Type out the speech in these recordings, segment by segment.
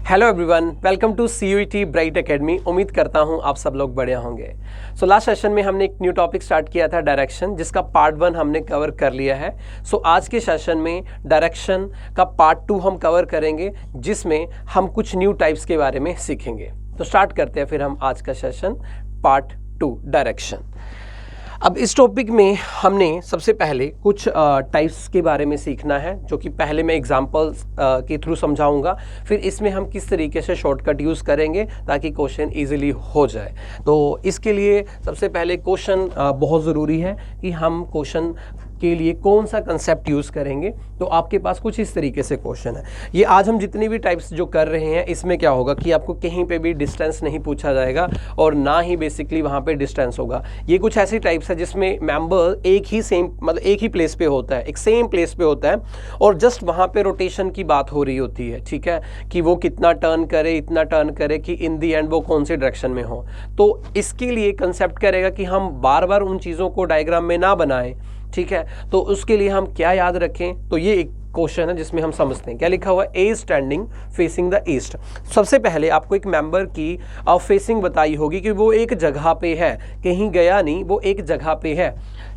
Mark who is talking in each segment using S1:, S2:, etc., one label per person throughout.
S1: Hello everyone, welcome to CUET Bright Academy. उम्मीद करता हूं आप सब लोग बढ़िया होंगे। लास्ट सेशन में हमने एक न्यू टॉपिक स्टार्ट किया था डायरेक्शन, जिसका पार्ट 1 हमने कवर कर लिया है। आज के सेशन में डायरेक्शन का पार्ट 2 हम कवर करेंगे, जिसमें हम कुछ न्यू टाइप्स के बारे में सीखेंगे। तो स्टार्ट करते हैं फिर हम आज का सेशन पार्ट 2 डायरेक्शन। अब इस टॉपिक में हमने सबसे पहले कुछ टाइप्स के बारे में सीखना है, जो कि पहले मैं एग्जांपल्स के थ्रू समझाऊंगा। फिर इसमें हम किस तरीके से शॉर्टकट यूज़ करेंगे ताकि क्वेश्चन इजीली हो जाए। तो इसके लिए सबसे पहले क्वेश्चन बहुत ज़रूरी है कि हम क्वेश्चन के लिए कौन सा कंसेप्ट यूज़ करेंगे। तो आपके पास कुछ इस तरीके से क्वेश्चन है। ये आज हम जितनी भी टाइप्स जो कर रहे हैं, इसमें क्या होगा कि आपको कहीं पे भी डिस्टेंस नहीं पूछा जाएगा और ना ही बेसिकली वहाँ पे डिस्टेंस होगा। ये कुछ ऐसी टाइप्स है जिसमें मेंबर एक ही सेम मतलब एक ही प्लेस पे होता है, एक सेम प्लेस पे होता है और जस्ट वहाँ पे रोटेशन की बात हो रही होती है। ठीक है, कि वो कितना टर्न करे, इतना टर्न करे कि इन दी एंड वो कौन से डायरेक्शन में हो। तो इसके लिए कंसेप्ट करेगा कि हम बार बार उन चीज़ों को डायग्राम में ना बनाएं। ठीक है, तो उसके लिए हम क्या याद रखें। तो ये एक क्वेश्चन है जिसमें हम समझते हैं क्या लिखा हुआ है, ए स्टैंडिंग फेसिंग द ईस्ट। सबसे पहले आपको एक मेंबर की फेसिंग बताई होगी कि वो एक जगह पे है, कहीं गया नहीं, वो एक जगह पे है।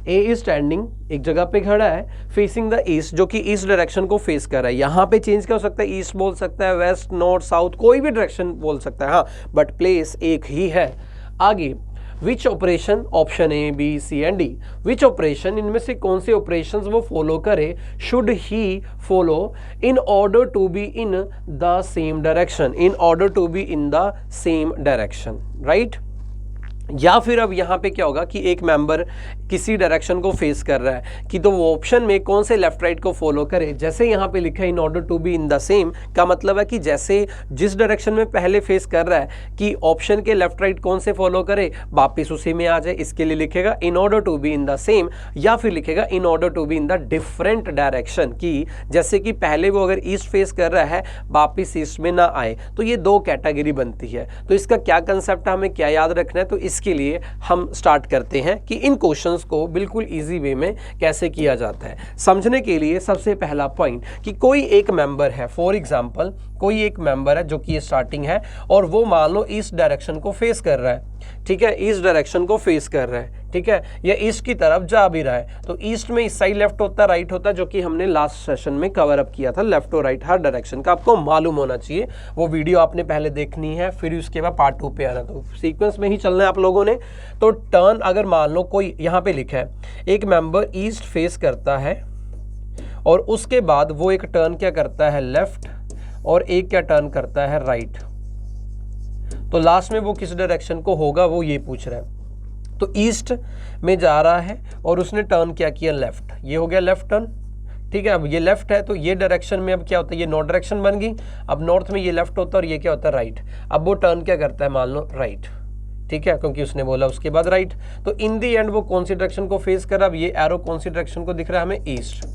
S1: ए इज स्टैंडिंग, एक जगह पे खड़ा है, फेसिंग द ईस्ट, जो कि ईस्ट डायरेक्शन को फेस कर रहा है। यहाँ पे चेंज क्या हो सकता है, ईस्ट बोल सकता है, वेस्ट, नॉर्थ, साउथ, कोई भी डायरेक्शन बोल सकता है, हाँ, बट प्लेस एक ही है। आगे which operation, option A, B, C and D, which operation, इनमें से कौन से ऑपरेशंस वो फॉलो करे, should he follow in order to be in the same direction, in order to be in the same direction, right. या फिर अब यहाँ पे क्या होगा कि एक मेंबर किसी डायरेक्शन को फेस कर रहा है कि तो वो ऑप्शन में कौन से लेफ्ट राइट को फॉलो करे। जैसे यहाँ पे लिखा है in order to be in the same, का मतलब है कि जैसे जिस डायरेक्शन में पहले फेस कर रहा है कि ऑप्शन के लेफ्ट राइट कौन से फॉलो करे, वापिस उसी में आ जाए। इसके लिए लिखेगा in order to be in the same, या फिर लिखेगा in order to be in the different direction, की जैसे कि पहले वो अगर ईस्ट फेस कर रहा है वापिस ईस्ट में ना आए। तो ये दो कैटेगरी बनती है। तो इसका क्या कंसेप्ट है, हमें क्या याद रखना है, तो इसके लिए हम स्टार्ट करते हैं कि इन क्वेश्चंस को बिल्कुल इजी वे में कैसे किया जाता है। समझने के लिए सबसे पहला पॉइंट कि कोई एक मेंबर है, फॉर एग्जांपल कोई एक मेंबर है जो कि ये स्टार्टिंग है और वो मान लो ईस्ट डायरेक्शन को फेस कर रहा है। ठीक है, ईस्ट डायरेक्शन को फेस कर रहा है, ठीक है, या ईस्ट की तरफ जा भी रहा है। तो ईस्ट में इस साइड लेफ्ट होता है, राइट होता है, जो कि हमने लास्ट सेशन में कवर अप किया था। लेफ्ट और राइट हर डायरेक्शन का आपको मालूम होना चाहिए। वो वीडियो आपने पहले देखनी है, फिर उसके बाद पार्ट 2 पे आना। तो सीक्वेंस में ही चलना है आप लोगों ने। तो टर्न अगर मान लो कोई यहाँ पे लिखा है एक मेंबर ईस्ट फेस करता है और उसके बाद वो एक टर्न क्या करता है, लेफ्ट, और एक क्या टर्न करता है, राइट। तो लास्ट में वो किस डायरेक्शन को होगा वो ये पूछ रहा है। तो ईस्ट में जा रहा है और उसने टर्न क्या किया, लेफ्ट, ये हो गया लेफ्ट टर्न। ठीक है, अब ये लेफ्ट है तो ये डायरेक्शन में अब क्या होता है, ये नॉर्थ डायरेक्शन बन गई। अब नॉर्थ में ये लेफ्ट होता है और ये क्या होता है, राइट। अब वो टर्न क्या करता है, मान लो राइट। ठीक है, क्योंकि उसने बोला उसके बाद राइट। तो इन दी एंड वो कौन सी डायरेक्शन को फेस कर रहा है, अब ये एरो कौन सी डायरेक्शन को दिख रहा है हमें, ईस्ट।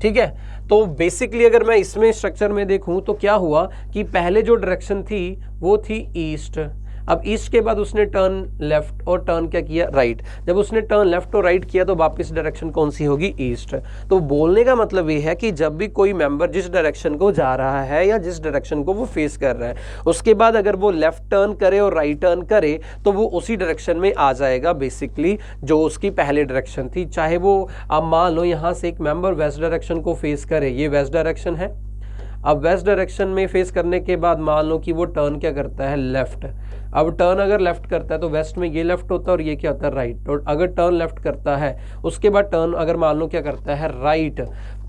S1: ठीक है, तो बेसिकली अगर मैं इसमें स्ट्रक्चर में देखूं तो क्या हुआ कि पहले जो डायरेक्शन थी वो थी ईस्ट। अब ईस्ट के बाद उसने टर्न लेफ्ट और टर्न क्या किया, राइट। जब उसने टर्न लेफ्ट और राइट किया तो वापस डायरेक्शन कौन सी होगी, ईस्ट। तो बोलने का मतलब ये है कि जब भी कोई मेंबर जिस डायरेक्शन को जा रहा है या जिस डायरेक्शन को वो फेस कर रहा है, उसके बाद अगर वो लेफ्ट टर्न करे और राइट टर्न करे तो वो उसी डायरेक्शन में आ जाएगा बेसिकली जो उसकी पहले डायरेक्शन थी। चाहे वो अब मान लो यहाँ से एक मेंबर वेस्ट डायरेक्शन को फेस करे, ये वेस्ट डायरेक्शन है। अब वेस्ट डायरेक्शन में फेस करने के बाद मान लो कि वो टर्न क्या करता है, लेफ्ट। अब टर्न अगर लेफ्ट करता है तो वेस्ट में ये लेफ्ट होता है और ये क्या होता है, राइट। और अगर टर्न लेफ्ट करता है उसके बाद टर्न अगर मान लो क्या करता है, राइट,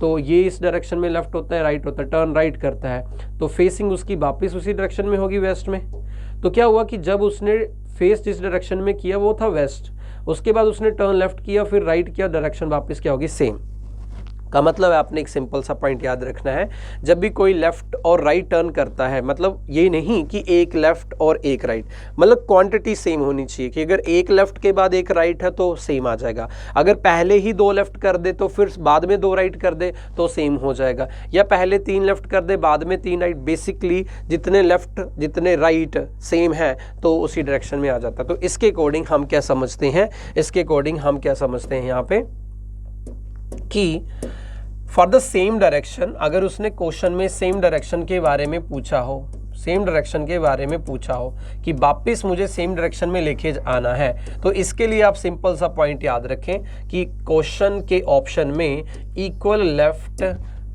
S1: तो ये इस डायरेक्शन में लेफ्ट होता है, राइट होता है, टर्न राइट करता है तो फेसिंग उसकी वापस उसी डायरेक्शन में होगी, वेस्ट में। तो क्या हुआ कि जब उसने फेस जिस डायरेक्शन में किया वो था वेस्ट, उसके बाद उसने टर्न लेफ्ट किया फिर राइट किया, डायरेक्शन वापस क्या होगी, सेम। का मतलब है आपने एक सिंपल सा पॉइंट याद रखना है, जब भी कोई लेफ्ट और राइट टर्न करता है, मतलब ये नहीं कि एक लेफ्ट और एक राइट, मतलब क्वांटिटी सेम होनी चाहिए कि अगर एक लेफ्ट के बाद एक राइट है तो सेम आ जाएगा। अगर पहले ही 2 लेफ्ट कर दे तो फिर बाद में 2 राइट कर दे तो सेम हो जाएगा, या पहले 3 लेफ्ट कर दे बाद में 3 राइट। बेसिकली जितने लेफ्ट जितने राइट सेम है तो उसी डायरेक्शन में आ जाता है। तो इसके अकॉर्डिंग हम क्या समझते हैं, इसके अकॉर्डिंग हम क्या समझते हैं यहाँ पे कि फॉर द सेम डायरेक्शन, अगर उसने क्वेश्चन में सेम डायरेक्शन के बारे में पूछा हो, सेम डायरेक्शन के बारे में पूछा हो कि वापस मुझे सेम डायरेक्शन में लेके आना है, तो इसके लिए आप सिंपल सा पॉइंट याद रखें कि क्वेश्चन के ऑप्शन में इक्वल लेफ्ट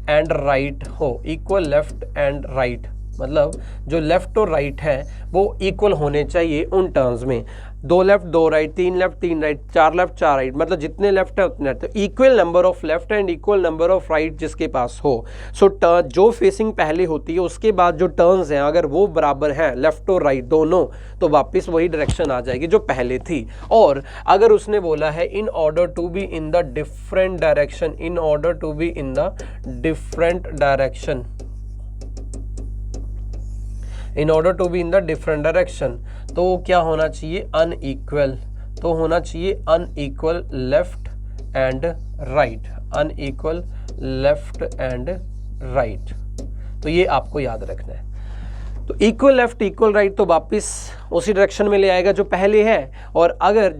S1: एंड राइट हो। इक्वल लेफ्ट एंड राइट मतलब जो लेफ्ट और राइट है वो इक्वल होने चाहिए उन टर्म्स में। 2 left 2 right, 3 left 3 right, 4 left 4 right, मतलब जितने लेफ्ट है उतने राइट, तो equal number of left and equal number of right जिसके पास हो। सो जो फेसिंग पहले होती है उसके बाद जो टर्न्स हैं अगर वो बराबर हैं लेफ्ट और राइट दोनों, तो वापस वही डायरेक्शन आ जाएगी जो पहले थी। और अगर उसने बोला है in order to be in the different direction, in order to be in the different direction, in order to be in the different direction, तो क्या होना चाहिए अनइक्वल, तो होना चाहिए unequal left and right, unequal left and right. तो ये आपको याद रखना है। तो इक्वल लेफ्ट इक्वल राइट तो वापस उसी डायरेक्शन में ले आएगा जो पहले है, और अगर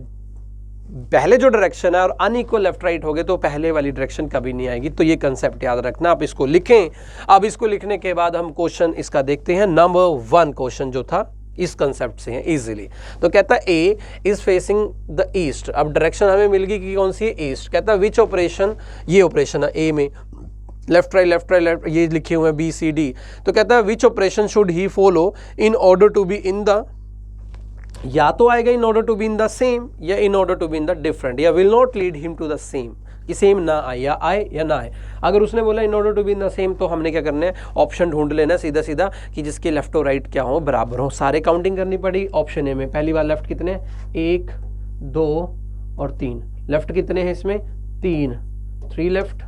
S1: पहले जो डायरेक्शन है और अनइक्वल लेफ्ट राइट हो गए तो पहले वाली डायरेक्शन कभी नहीं आएगी। तो ये कंसेप्ट याद रखना, आप इसको लिखें। अब इसको लिखने के बाद हम क्वेश्चन इसका देखते हैं। नंबर 1 क्वेश्चन जो था इस कंसेप्ट से है इजीली। तो कहता है ए इज फेसिंग द ईस्ट। अब डायरेक्शन हमें मिल गई कि कौन सी है, ईस्ट। कहता है विच ऑपरेशन, ये ऑपरेशन है ए में, लेफ्ट राइट लेफ्ट ये लिखे हुए हैं बी सी डी। तो कहता है which operation should he follow in order to be in the, या तो आएगा in order to be in the same या in order to be in the different, या will not lead him to the same, कि same ना आए या आए या ना आए। अगर उसने बोला in order to be in the same तो हमने क्या करना है, ऑप्शन ढूंढ लेना सीधा सीधा कि जिसके लेफ्ट और राइट क्या हो, बराबर हो। सारे काउंटिंग करनी पड़ी। ऑप्शन ए में पहली बार लेफ्ट कितने, 1 2 और 3, लेफ्ट कितने हैं इसमें 3 लेफ्ट,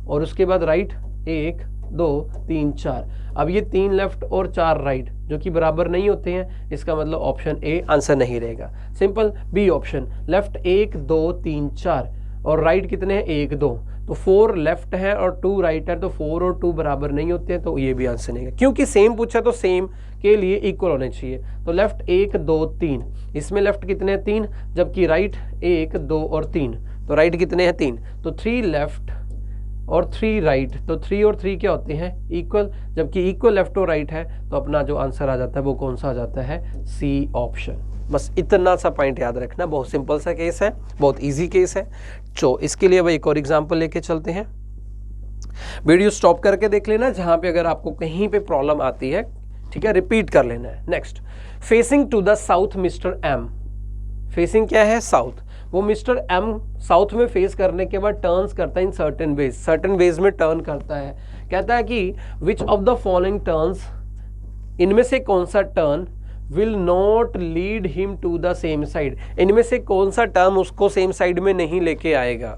S1: और उसके बाद राइट 1 2 3 4। अब ये 3 लेफ्ट और 4 राइट जो कि बराबर नहीं होते हैं, इसका मतलब ऑप्शन ए आंसर नहीं रहेगा। सिंपल। बी ऑप्शन, लेफ्ट 1 2 3 4 और राइट कितने हैं 1 2, तो 4 लेफ्ट है और 2 राइट है, तो 4 और 2 बराबर नहीं होते हैं, तो ये भी आंसर नहीं है। क्योंकि सेम पूछा तो सेम के लिए इक्वल होने चाहिए। तो लेफ्ट 1 2 3, इसमें लेफ्ट कितने हैं 3, जबकि राइट 1 2 और 3, तो राइट कितने हैं 3, तो 3 लेफ्ट और 3 राइट, तो 3 और 3 क्या होते हैं इक्वल, जबकि इक्वल लेफ्ट और राइट है, तो अपना जो आंसर आ जाता है वो कौन सा आ जाता है, सी ऑप्शन। बस इतना सा पॉइंट याद रखना, बहुत सिंपल सा केस है, बहुत इजी केस है। तो इसके लिए भाई एक और एग्जांपल लेके चलते हैं। वीडियो स्टॉप करके देख लेना जहां पे अगर आपको कहीं पे प्रॉब्लम आती है, ठीक है, रिपीट कर लेना है। Next, facing to the south mister M. Facing क्या है, साउथ। वो मिस्टर एम साउथ में फेस करने के बाद टर्न्स करता है in certain ways, certain ways में टर्न करता है। कहता है कि which of the following turns, इनमें से कौन सा turn will not lead him to the same side, इनमें से कौन सा टर्न उसको सेम साइड में नहीं लेके आएगा।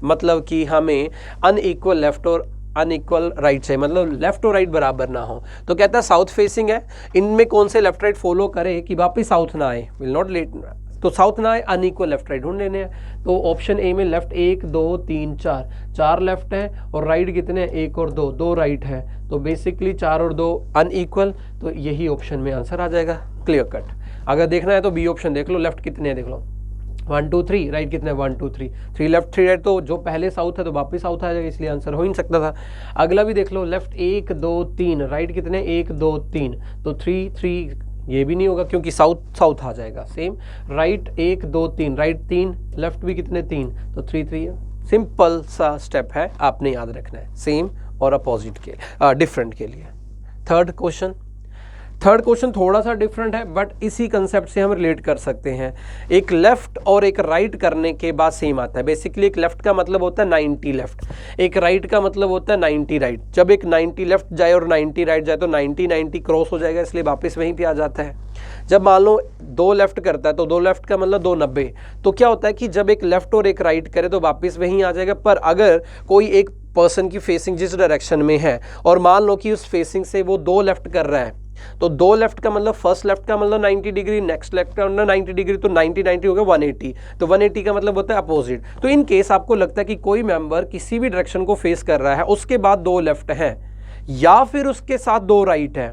S1: मतलब कि हमें अनइक्वल लेफ्ट और अनइक्वल राइट से, मतलब लेफ्ट और राइट बराबर ना हो। तो कहता है साउथ फेसिंग है, इनमें कौन से लेफ्ट राइट फॉलो करे कि वापिस साउथ ना आए, विल नॉट लीड, तो साउथ ना आए, अनइक्वल लेफ्ट राइट ढूंढ लेने हैं। तो ऑप्शन ए में लेफ्ट 1 2 3 4, 4 लेफ्ट है और राइट कितने हैं 1 और 2, 2 राइट है, तो बेसिकली 4 और 2 अनइक्वल, तो यही ऑप्शन में आंसर आ जाएगा, क्लियर कट। अगर देखना है तो बी ऑप्शन देख लो, लेफ्ट कितने हैं देख लो 1 2 3, राइट कितने 1 2 3, 3 लेफ्ट 3 राइट, तो जो पहले साउथ है तो वापस साउथ आ जाएगा, इसलिए आंसर हो ही नहीं सकता था। अगला भी देख लो, लेफ्ट 1 2 3, राइट कितने 1 2 3, तो 3 3 ये भी नहीं होगा क्योंकि साउथ साउथ आ जाएगा। सेम राइट 1 2 3, राइट 3, लेफ्ट भी कितने 3, तो 3 3 है। सिंपल सा स्टेप है, आपने याद रखना है, सेम और अपोजिट के डिफरेंट के लिए। थर्ड क्वेश्चन थोड़ा सा डिफरेंट है बट इसी कंसेप्ट से हम रिलेट कर सकते हैं। एक लेफ्ट और एक राइट करने के बाद सेम आता है। बेसिकली एक लेफ्ट का मतलब होता है 90 लेफ्ट, एक राइट का मतलब होता है 90 राइट। जब एक 90 लेफ्ट जाए और 90 राइट जाए तो 90 90 क्रॉस हो जाएगा, इसलिए वापस वहीं पे आ जाता है। जब मान लो 2 लेफ्ट करता है तो 2 लेफ्ट का मतलब 2 90, तो क्या होता है कि जब एक लेफ्ट और एक राइट करे तो वापस वहीं आ जाएगा। पर अगर कोई एक पर्सन की फेसिंग जिस डायरेक्शन में है और मान लो कि उस फेसिंग से वो 2 लेफ्ट कर रहा है, तो 2 लेफ्ट का मतलब फर्स्ट लेफ्ट का मतलब 90 डिग्री, नेक्स्ट लेफ्ट का मतलब 90 डिग्री, तो 90 90 हो गया 180, तो 180 का मतलब होता है अपोजिट। तो इन केस आपको लगता है कि कोई मेंबर किसी भी डायरेक्शन को फेस कर रहा है, उसके बाद 2 लेफ्ट हैं या फिर उसके साथ 2 राइट है,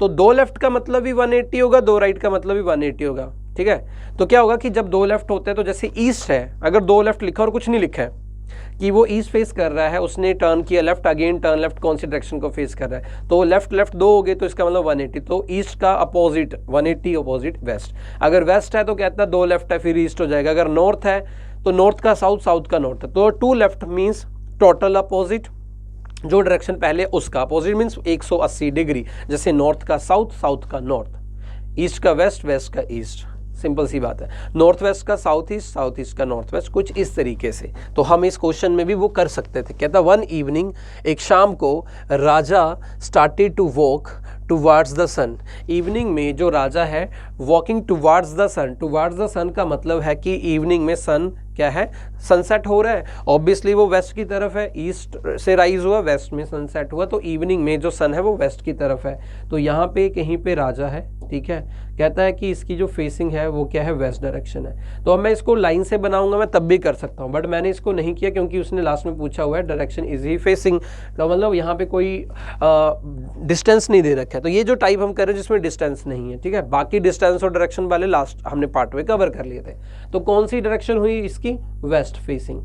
S1: तो 2 लेफ्ट का मतलब भी 180 होगा, 2 राइट का मतलब भी 180 होगा। ठीक है, तो क्या होगा कि जब 2 लेफ्ट होते हैं तो जैसे ईस्ट है, अगर 2 लेफ्ट लिखा और कुछ नहीं लिखा है कि वो ईस्ट फेस कर रहा है, उसने टर्न किया लेफ्ट, अगेन टर्न लेफ्ट, कौन सी डायरेक्शन को फेस कर रहा है, तो लेफ्ट लेफ्ट दो हो गए तो इसका मतलब 180, तो ईस्ट का अपोजिट 180 अपोजिट वेस्ट। अगर वेस्ट है तो कहता है 2 लेफ्ट है फिर ईस्ट हो जाएगा, अगर नॉर्थ है तो नॉर्थ का साउथ, साउथ का नॉर्थ है, तो 2 लेफ्ट मीन्स टोटल अपोजिट, जो डायरेक्शन पहले उसका अपोजिट मीन्स 180 डिग्री, जैसे नॉर्थ का साउथ, साउथ का नॉर्थ, ईस्ट का वेस्ट, वेस्ट का ईस्ट, सिंपल सी बात है। नॉर्थ वेस्ट का साउथ ईस्ट, साउथ ईस्ट का नॉर्थ वेस्ट, कुछ इस तरीके से। तो हम इस क्वेश्चन में भी वो कर सकते थे। कहता वन इवनिंग, एक शाम को, Raja started to walk towards the sun. Evening में जो राजा है walking towards the sun, towards the sun का मतलब है कि इवनिंग में सन क्या है, सनसेट हो रहा है, ऑब्वियसली वो वेस्ट की तरफ है, ईस्ट से राइज हुआ, वेस्ट में सनसेट हुआ, तो इवनिंग में जो सन है वो वेस्ट की तरफ है, तो यहाँ पे कहीं पे राजा है, ठीक है। कहता है कि इसकी जो फेसिंग है वो क्या है, वेस्ट डायरेक्शन है। तो अब मैं इसको लाइन से बनाऊंगा, मैं तब भी कर सकता हूँ, बट मैंने इसको नहीं किया क्योंकि उसने लास्ट में पूछा हुआ है डायरेक्शन इज ही फेसिंग, तो मतलब यहाँ पे कोई डिस्टेंस नहीं दे रखा है, तो ये जो टाइप हम कर रहे हैं जिसमें डिस्टेंस नहीं है, ठीक है। बाकी डिस्टेंस और डायरेक्शन वाले लास्ट हमने पार्ट में कवर कर लिए थे। तो कौन सी डायरेक्शन हुई इसकी, वेस्ट फेसिंग।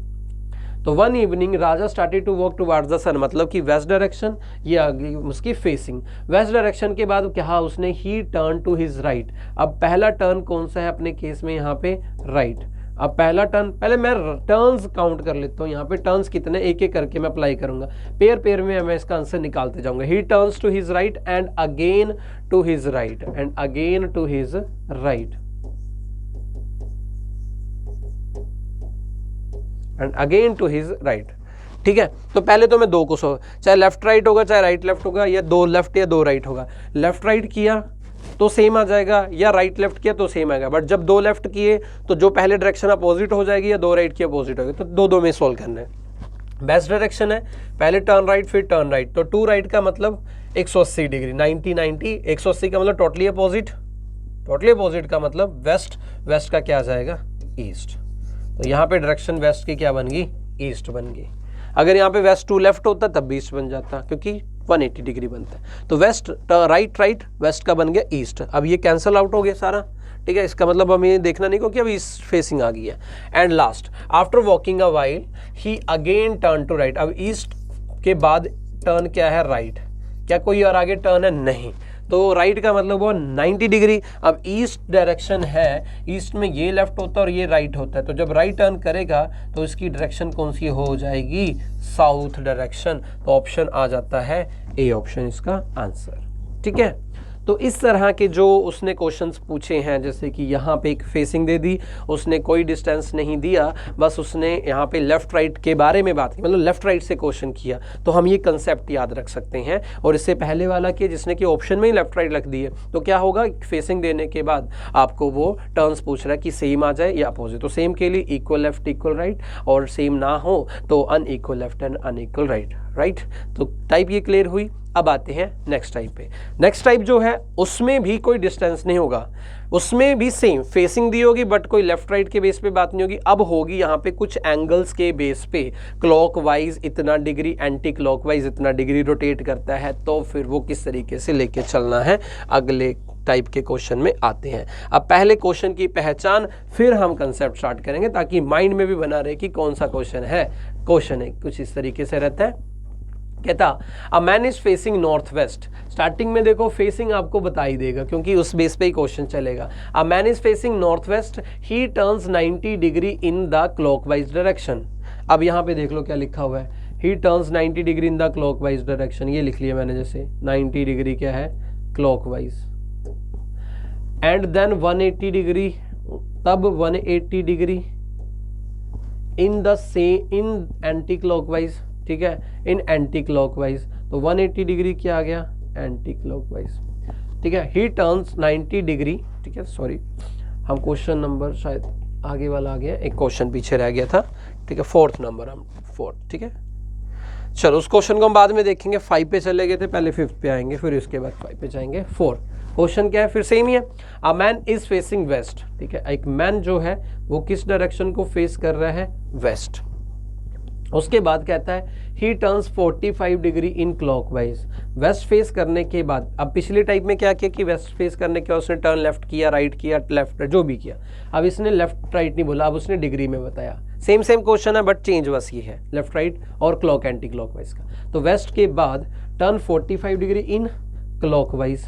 S1: तो one evening Raja started to walk towards the sun, मतलब कि वेस्ट डायरेक्शन, ये अगली उसकी फेसिंग। वेस्ट डायरेक्शन के बाद क्या उसने, he turn to his right. अब पहला टर्न कौन सा है अपने केस में यहाँ पे, राइट। अब पहला टर्न, पहले मैं टर्न्स काउंट कर लेता हूँ, यहाँ पे टर्न्स कितने, एक एक करके मैं अप्लाई करूंगा, पेयर पेयर में मैं इसका आंसर निकालते जाऊंगा। He turns to his right and again to his right and again to his right and again to his right, ठीक है। तो पहले तो मैं दो को चाहे लेफ्ट राइट होगा, चाहे राइट लेफ्ट होगा, या 2 लेफ्ट या 2 राइट होगा। लेफ्ट राइट किया तो सेम आ जाएगा, या राइट लेफ्ट किया तो सेम आएगा, बट जब 2 लेफ्ट किए तो जो पहले डायरेक्शन अपोजिट हो जाएगी, या 2 राइट की अपोजिट होगी, तो 2 में सोल्व करना है। बेस्ट डायरेक्शन है, पहले टर्न राइट फिर टर्न राइट, तो 2 राइट का मतलब 180 डिग्री, 90 90, 180 का मतलब टोटली अपोजिट, टोटली अपोजिट का मतलब वेस्ट, वेस्ट का क्या आ जाएगा, ईस्ट। तो यहाँ पे डायरेक्शन वेस्ट की क्या बन गई, ईस्ट बन गई। अगर यहाँ पे वेस्ट टू लेफ्ट होता तब भी ईस्ट बन जाता, क्योंकि 180 डिग्री बनता है। तो वेस्ट राइट राइट, वेस्ट का बन गया ईस्ट। अब ये कैंसिल आउट हो गया सारा, ठीक है। इसका मतलब हमें देखना नहीं क्योंकि अब ईस्ट फेसिंग आ गई है। And last, after walking a while he again turn to right. अब ईस्ट के बाद टर्न क्या है, राइट। क्या कोई और आगे टर्न है, नहीं, तो राइट का मतलब वो 90 डिग्री। अब ईस्ट डायरेक्शन है, ईस्ट में ये लेफ्ट होता है और ये राइट होता है, तो जब राइट टर्न करेगा तो इसकी डायरेक्शन कौन सी हो जाएगी, साउथ डायरेक्शन। तो ऑप्शन आ जाता है ए ऑप्शन इसका आंसर, ठीक है। तो इस तरह के जो उसने क्वेश्चंस पूछे हैं, जैसे कि यहाँ पे एक फेसिंग दे दी, उसने कोई डिस्टेंस नहीं दिया, बस उसने यहाँ पे लेफ्ट राइट के बारे में बात की, मतलब लेफ्ट राइट से क्वेश्चन किया, तो हम ये कंसेप्ट याद रख सकते हैं। और इससे पहले वाला कि जिसने कि ऑप्शन में ही लेफ्ट राइट रख दिए, तो क्या होगा, फेसिंग देने के बाद आपको वो टर्न्स पूछ रहा है कि सेम आ जाए या अपोजिट। तो सेम के लिए इक्वल लेफ्ट इक्वल राइट, और सेम ना हो तो unequal left and unequal right, right. तो टाइप ये क्लियर हुई। अब आते हैं नेक्स्ट टाइप पे। नेक्स्ट टाइप जो है उसमें भी कोई डिस्टेंस नहीं होगा, उसमें भी सेम फेसिंग दी होगी, बट कोई लेफ्ट राइट के बेस पे बात नहीं होगी। अब होगी यहाँ पे कुछ एंगल्स के बेस पे, क्लॉकवाइज इतना डिग्री, एंटी क्लॉकवाइज इतना डिग्री रोटेट करता है, तो फिर वो किस तरीके से लेके चलना है, अगले टाइप के क्वेश्चन में आते हैं। अब पहले क्वेश्चन की पहचान, फिर हम कंसेप्ट स्टार्ट करेंगे, ताकि माइंड में भी बना रहे कि कौन सा क्वेश्चन है। क्वेश्चन है कुछ इस तरीके से रहता है, कहता a man is facing north west. Starting में देखो फेसिंग आपको बता ही देगा, क्योंकि उस बेस पे ही क्वेश्चन चलेगा। A man is facing north west, he turns 90 degree in the clockwise direction. अब यहाँ पे देख लो क्या लिखा हुआ है, he turns 90 degree in the clockwise direction, ये लिख लिया मैंने, जैसे 90 डिग्री क्या है, क्लॉकवाइज, एंड देन 180 डिग्री, तब 180 degree in the in anti clockwise, ठीक है, इन एंटी क्लॉकवाइज। तो 180 डिग्री क्या आ गया, एंटी क्लॉकवाइज, ठीक है। ही टर्न्स 90 डिग्री, ठीक है, सॉरी हम क्वेश्चन नंबर शायद आगे वाला आ गया, एक क्वेश्चन पीछे रह गया था, ठीक है, 4th नंबर, हम 4th, ठीक है। चलो उस क्वेश्चन को हम बाद में देखेंगे, 5 पे चले गए थे, पहले 5th पे आएंगे, फिर उसके बाद 5 पे जाएंगे। 4 क्वेश्चन क्या है, फिर सेम ही है। A man is facing west, ठीक है, एक मैन जो है वो किस डायरेक्शन को फेस कर रहा है, वेस्ट। उसके बाद कहता है he turns 45 degree in clockwise, west face करने के बाद। अब पिछले टाइप में क्या किया कि वेस्ट फेस करने के बाद उसने टर्न लेफ्ट किया, राइट किया, लेफ्ट जो भी किया। अब इसने लेफ्ट राइट नहीं बोला, अब उसने डिग्री में बताया। सेम क्वेश्चन है बट चेंज बस ये है लेफ्ट राइट और क्लॉक एंटी क्लॉकवाइज का। तो वेस्ट के बाद turn 45 degree in clockwise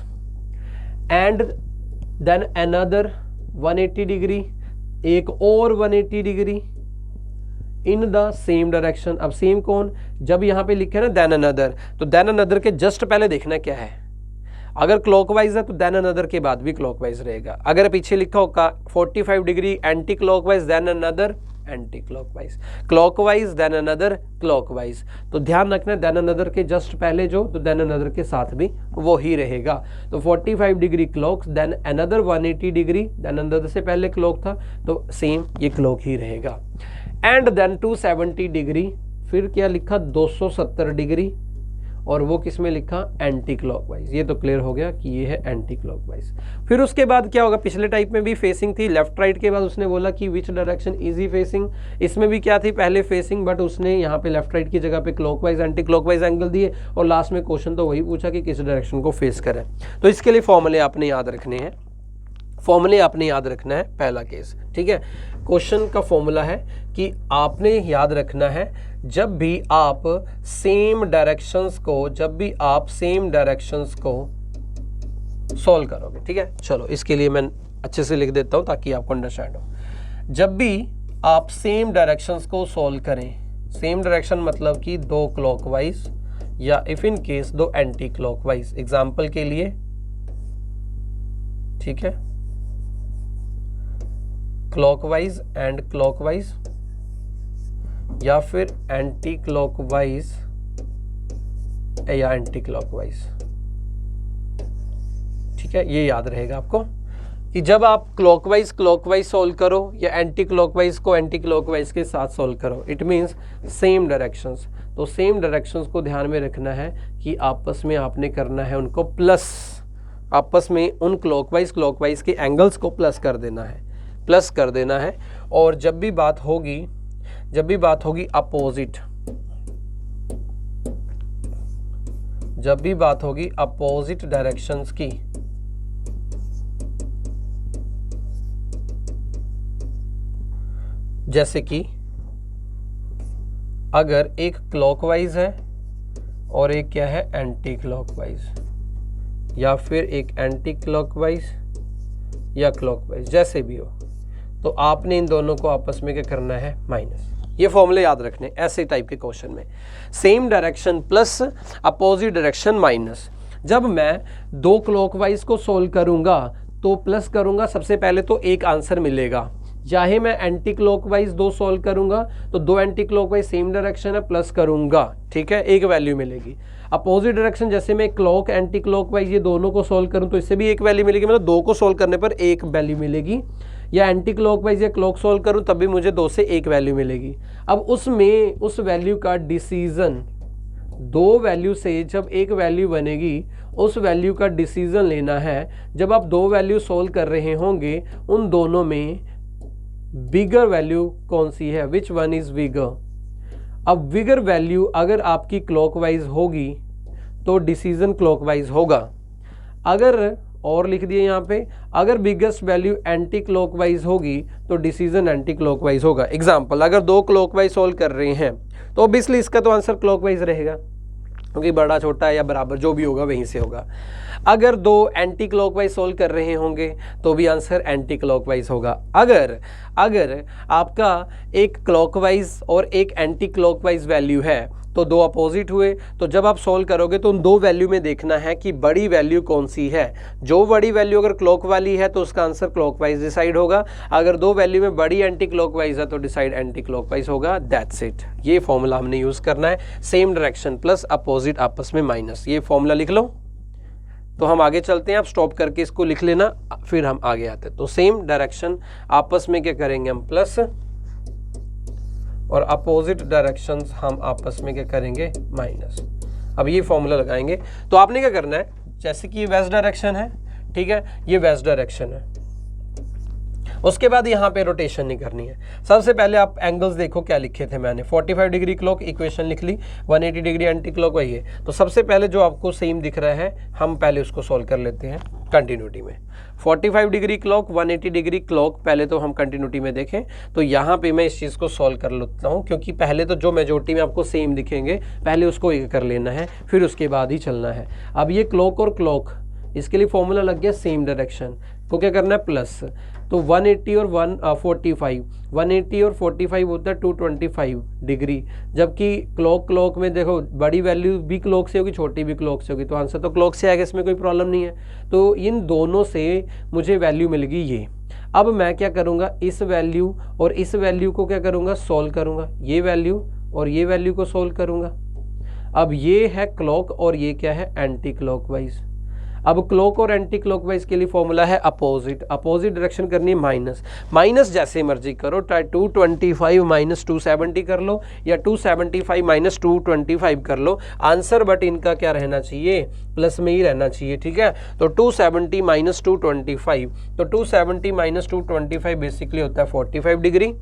S1: and then another 180 degree, एक और 180 degree in the same direction. अब सेम कौन, जब यहाँ पे लिखे ना देन अनदर, तो देन अनदर के जस्ट पहले देखना क्या है। अगर क्लॉकवाइज है तो देन अनदर के बाद भी क्लॉकवाइज रहेगा। अगर पीछे लिखा होगा 45 degree anti clockwise then another anti clockwise, clockwise then another clockwise, तो ध्यान रखना देन अनदर के जस्ट पहले जो, तो देन अनदर के साथ भी वो ही रहेगा। तो 45 degree clock then another 180 degree, then another से पहले क्लॉक था तो सेम ये क्लॉक ही रहेगा। एंड देन 270 डिग्री, फिर क्या लिखा 270 डिग्री, और वो किस में लिखा एंटी क्लॉकवाइज। ये तो क्लियर हो गया कि ये है एंटी क्लॉकवाइज। फिर उसके बाद क्या होगा, पिछले टाइप में भी फेसिंग थी लेफ्ट राइट के बाद उसने बोला कि विच डायरेक्शन इजी फेसिंग, इसमें भी क्या थी पहले फेसिंग, बट उसने यहाँ पे लेफ्ट राइट की जगह पे क्लॉकवाइज एंटी क्लॉकवाइज एंगल दिए, और लास्ट में क्वेश्चन तो वही पूछा कि किस डायरेक्शन को फेस करें। तो इसके लिए फॉर्मूले आपने याद रखने हैं, फॉर्मूले आपने याद रखना है। पहला केस, ठीक है, क्वेश्चन का फॉर्मूला है कि आपने याद रखना है जब भी आप सेम डायरेक्शंस को सॉल्व करोगे, ठीक है। चलो इसके लिए मैं अच्छे से लिख देता हूं ताकि आपको अंडरस्टैंड हो। जब भी आप सेम डायरेक्शंस को सॉल्व करें, सेम डायरेक्शन मतलब कि दो क्लॉकवाइज या इफ इन केस दो एंटी क्लॉकवाइज, एग्जाम्पल के लिए, ठीक है, क्लॉकवाइज एंड क्लॉकवाइज या फिर एंटी क्लॉकवाइज या एंटी क्लॉकवाइज, ठीक है। ये याद रहेगा आपको कि जब आप क्लॉकवाइज सॉल्व करो या एंटी क्लॉकवाइज को एंटी क्लॉकवाइज के साथ सॉल्व करो, इट मीन्स सेम डायरेक्शंस। तो सेम डायरेक्शंस को ध्यान में रखना है कि आपस में आपने करना है उनको प्लस, आपस में उन क्लॉकवाइज के एंगल्स को प्लस कर देना है, और जब भी बात होगी अपोजिट डायरेक्शंस की, जैसे कि अगर एक क्लॉकवाइज है और एक क्या है एंटी क्लॉकवाइज, या फिर एक एंटी क्लॉकवाइज या क्लॉकवाइज, जैसे भी हो, तो आपने इन दोनों को आपस में क्या करना है माइनस। ये फॉर्मूले याद रखने ऐसे टाइप के क्वेश्चन में, same direction plus opposite direction minus. जब मैं दो क्लॉकवाइज को सोल्व करूंगा तो प्लस करूंगा, सबसे पहले तो एक आंसर मिलेगा। चाहे मैं एंटी क्लॉकवाइज दो सोल्व करूंगा तो दो एंटी क्लॉकवाइज सेम डायरेक्शन है, प्लस करूंगा, ठीक है, एक वैल्यू मिलेगी। अपोजिट डायरेक्शन जैसे मैं क्लॉक एंटी क्लॉकवाइज ये दोनों को सोल्व करूं तो इससे भी एक वैल्यू मिलेगी, मतलब दो को सोल्व करने पर एक वैल्यू मिलेगी, या एंटी क्लॉकवाइज या क्लॉक सोल्व करूं तब भी मुझे दो से एक वैल्यू मिलेगी। अब उसमें उस वैल्यू का डिसीजन, दो वैल्यू से जब एक वैल्यू बनेगी उस वैल्यू का डिसीजन लेना है। जब आप दो वैल्यू सोल्व कर रहे होंगे उन दोनों में बिगर वैल्यू कौन सी है, विच वन इज बिगर। अब बिगर वैल्यू अगर आपकी क्लॉकवाइज होगी तो डिसीजन क्लॉकवाइज होगा। अगर और लिख दिए यहाँ पे, अगर बिगेस्ट वैल्यू एंटी क्लॉकवाइज होगी तो डिसीजन एंटी क्लॉकवाइज होगा। एग्जाम्पल, अगर दो क्लॉकवाइज सोल्व कर रहे हैं तो ऑब्वियसली इसका तो आंसर क्लॉकवाइज रहेगा, क्योंकि बड़ा छोटा या बराबर जो भी होगा वहीं से होगा। अगर दो एंटी क्लॉकवाइज सोल्व कर रहे होंगे तो भी आंसर एंटी क्लॉकवाइज होगा। अगर आपका एक क्लॉकवाइज और एक एंटी क्लॉकवाइज वैल्यू है तो दो अपोजिट हुए, तो जब आप सोल्व करोगे तो उन दो वैल्यू में देखना है कि बड़ी वैल्यू कौन सी है। जो बड़ी वैल्यू अगर क्लॉक वाली है तो उसका आंसर क्लॉकवाइज डिसाइड होगा, अगर दो वैल्यू में बड़ी एंटी क्लॉकवाइज है तो डिसाइड एंटी क्लॉकवाइज होगा। दैट्स इट, ये फॉर्मूला हमने यूज़ करना है, सेम डायरेक्शन प्लस अपोजिट आपस में माइनस। ये फॉर्मूला लिख लो, तो हम आगे चलते हैं। आप स्टॉप करके इसको लिख लेना, फिर हम आगे आते हैं। तो सेम डायरेक्शन आपस में क्या करेंगे हम प्लस, और अपोजिट डायरेक्शंस हम आपस में क्या करेंगे माइनस। अब ये फॉर्मूला लगाएंगे तो आपने क्या करना है, जैसे कि ये वेस्ट डायरेक्शन है, ठीक है, ये वेस्ट डायरेक्शन है, उसके बाद यहाँ पे रोटेशन नहीं करनी है। सबसे पहले आप एंगल्स देखो क्या लिखे थे मैंने, 45 डिग्री क्लॉक इक्वेशन लिख ली, 180 डिग्री एंटी क्लॉक वही है। तो सबसे पहले जो आपको सेम दिख रहा है हम पहले उसको सॉल्व कर लेते हैं कंटिन्यूटी में। 45 डिग्री क्लॉक 180 डिग्री क्लॉक पहले तो हम कंटिन्यूटी में देखें, तो यहाँ पे मैं इस चीज़ को सॉल्व कर लेता हूँ, क्योंकि पहले तो जो मेजोरिटी में आपको सेम दिखेंगे पहले उसको एक कर लेना है, फिर उसके बाद ही चलना है। अब ये क्लॉक और क्लॉक, इसके लिए फॉर्मूला लग गया सेम डायरेक्शन को क्या करना है प्लस, तो 180 और 145, 180 और 45 होता है 225 डिग्री, जबकि क्लॉक में देखो बड़ी वैल्यू भी क्लॉक से होगी छोटी भी क्लॉक से होगी, तो आंसर तो क्लॉक से आएगा, इसमें कोई प्रॉब्लम नहीं है। तो इन दोनों से मुझे वैल्यू मिल गई ये। अब मैं क्या करूँगा, इस वैल्यू और इस वैल्यू को क्या करूँगा, सॉल्व करूँगा, ये वैल्यू और ये वैल्यू को सॉल्व करूँगा। अब ये है क्लॉक और ये क्या है एंटी क्लॉकवाइज। अब क्लॉक और एंटी क्लॉकवाइज के लिए फॉर्मूला है अपोजिट, अपोजिट डायरेक्शन करनी है माइनस, माइनस जैसे मर्जी करो, चाहे 225 माइनस 270 कर लो या 275 माइनस 225 कर लो, आंसर बट इनका क्या रहना चाहिए, प्लस में ही रहना चाहिए, ठीक है। तो 270 माइनस 225, तो 270 माइनस 225 बेसिकली होता है 45 डिग्री,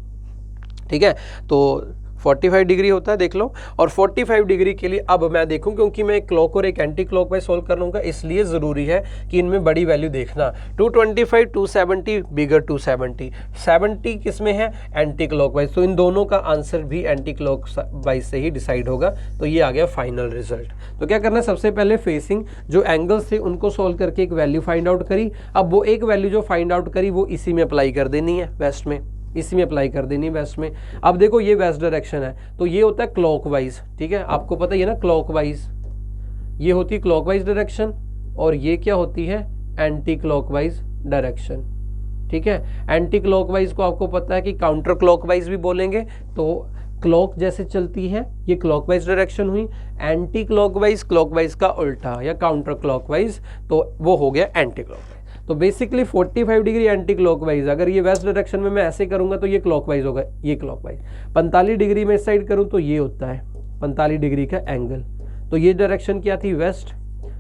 S1: ठीक है। तो 45 डिग्री होता है देख लो, और 45 डिग्री के लिए अब मैं देखूं, क्योंकि मैं एक क्लॉक और एक एंटी क्लॉक वाइज सोल्व कर लूँगा, इसलिए ज़रूरी है कि इनमें बड़ी वैल्यू देखना। 225 270 बिगर 270, 70 किस में है एंटी क्लॉक वाइज, तो इन दोनों का आंसर भी एंटी क्लॉक वाइज से ही डिसाइड होगा। तो ये आ गया फाइनल रिजल्ट। तो क्या करना है, सबसे पहले फेसिंग जो एंगल्स थे उनको सोल्व करके एक वैल्यू फाइंड आउट करी। अब वो एक वैल्यू जो फाइंड आउट करी वो इसी में अप्लाई कर देनी है, वेस्ट में, इसी में अप्लाई कर देनी है वेस्ट में। अब देखो ये वेस्ट डायरेक्शन है, तो ये होता है क्लॉकवाइज, ठीक है, आपको पता ही है ना क्लॉकवाइज, ये होती है क्लॉकवाइज डायरेक्शन, और ये क्या होती है एंटी क्लॉकवाइज डायरेक्शन, ठीक है। एंटी क्लॉकवाइज को आपको पता है कि काउंटर क्लॉकवाइज भी बोलेंगे, तो क्लॉक जैसे चलती है ये क्लॉकवाइज डायरेक्शन हुई, एंटी क्लॉकवाइज क्लॉकवाइज का उल्टा या काउंटर क्लॉकवाइज, तो वो हो गया एंटी क्लॉकवाइज। तो बेसिकली 45 डिग्री एंटी क्लॉकवाइज, अगर ये वेस्ट डायरेक्शन में मैं ऐसे करूंगा तो ये क्लॉकवाइज होगा, ये क्लॉकवाइज। 45 डिग्री में इस साइड करूं तो ये होता है 45 डिग्री का एंगल, तो ये डायरेक्शन क्या थी वेस्ट,